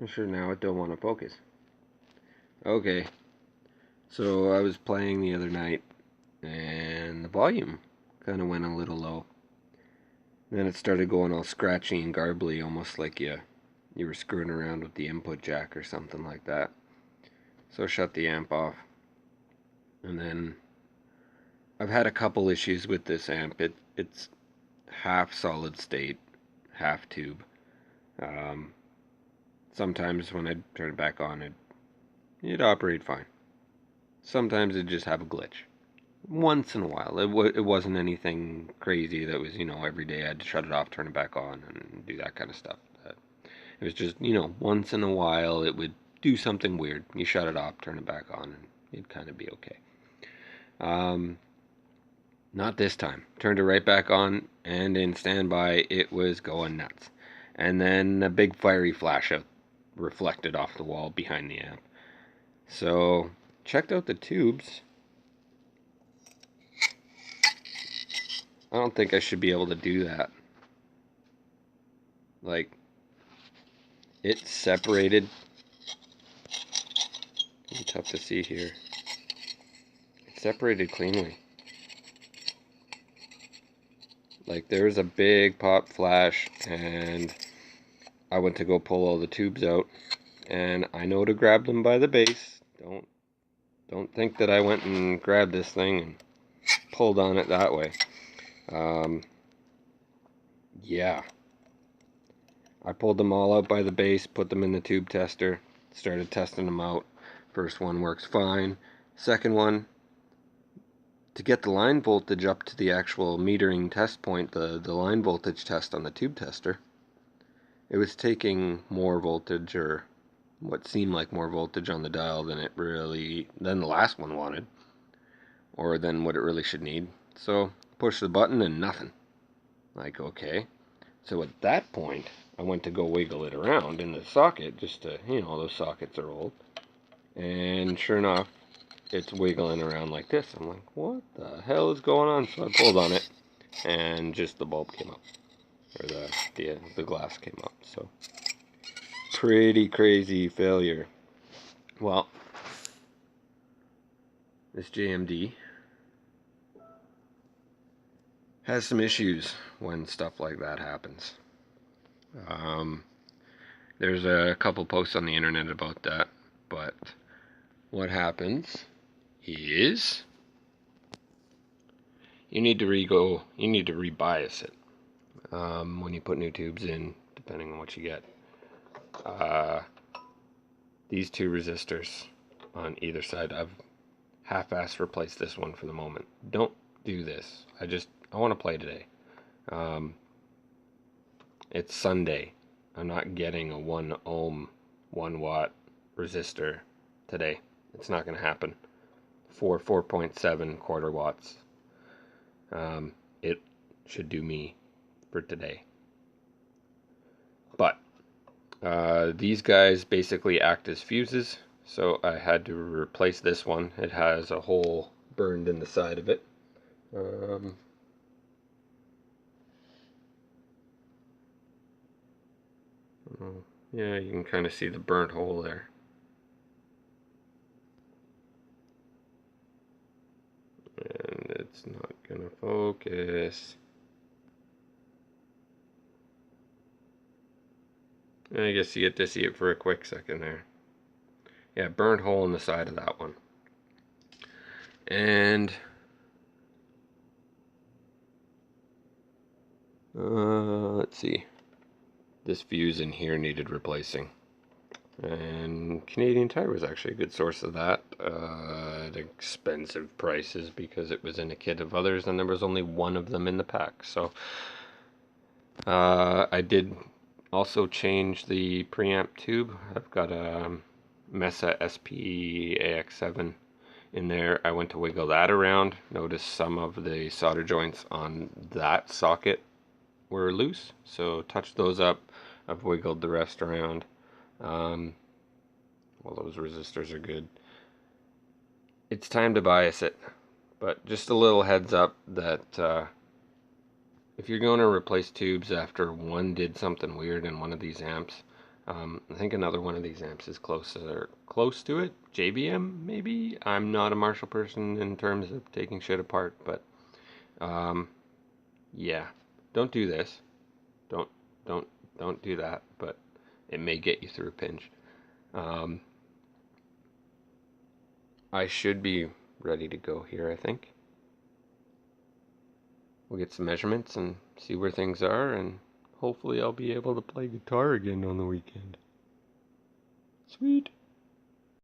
I'm sure now it don't want to focus. Okay, so I was playing the other night and the volume kind of went a little low. Then it started going all scratchy and garbly, almost like you were screwing around with the input jack or something like that. So I shut the amp off. And then I've had a couple issues with this amp. It's half solid state, half tube. Um, Sometimes when I turn it back on, it'd operate fine. Sometimes it'd just have a glitch. Once in a while. It wasn't anything crazy that was, every day I had to shut it off, turn it back on, and do that kind of stuff. It was just, once in a while it would do something weird. You shut it off, turn it back on, and it'd kind of be okay. Not this time. Turned it right back on, and in standby, it was going nuts. And then a big fiery flash out reflected off the wall behind the amp. So, checked out the tubes. I don't think I should be able to do that. Like, it's separated. It's tough to see here. It's separated cleanly. Like, there was a big pop flash, and I went to go pull all the tubes out, and I know to grab them by the base. Don't think that I went and grabbed this thing and pulled on it that way. Yeah. I pulled them all out by the base, put them in the tube tester, started testing them out. First one works fine. Second one, to get the line voltage up to the actual metering test point, the line voltage test on the tube tester, it was taking more voltage, or what seemed like more voltage on the dial than the last one wanted, or than what it really should need. So push the button and nothing. Like, okay. So at that point, I went to go wiggle it around in the socket, just to, those sockets are old. And sure enough, it's wiggling around like this. I'm like, what the hell is going on? So I pulled on it, and just the bulb came up, or the glass came up. So pretty crazy failure. Well, this JMD has some issues when stuff like that happens. There's a couple posts on the internet about that, but what happens is you need to rebias it when you put new tubes in, depending on what you get. These two resistors on either side, I've half-assed replaced this one for the moment. Don't do this. I want to play today. It's Sunday. I'm not getting a 1 ohm, 1 watt resistor today. It's not going to happen. 4.7 quarter watts. It should do me for today. But these guys basically act as fuses, so I had to replace this one. It has a hole burned in the side of it. Yeah, you can kind of see the burnt hole there. And it's not gonna focus. I guess you get to see it for a quick second there. Yeah, burnt hole in the side of that one. And let's see. This fuse in here needed replacing. And Canadian Tire was actually a good source of that at expensive prices, because it was in a kit of others and there was only one of them in the pack. So I did also change the preamp tube. I've got a Mesa SP AX7 in there. I went to wiggle that around. Noticed some of the solder joints on that socket were loose, so touched those up. I've wiggled the rest around. Well, those resistors are good. It's time to bias it, but just a little heads up that if you're going to replace tubes after one did something weird in one of these amps, I think another one of these amps is close to it. JBM, maybe. I'm not a Marshall person in terms of taking shit apart, but yeah, don't do this. Don't don't don't do that. But it may get you through a pinch. I should be ready to go here, I think. We'll get some measurements and see where things are, and hopefully I'll be able to play guitar again on the weekend. Sweet.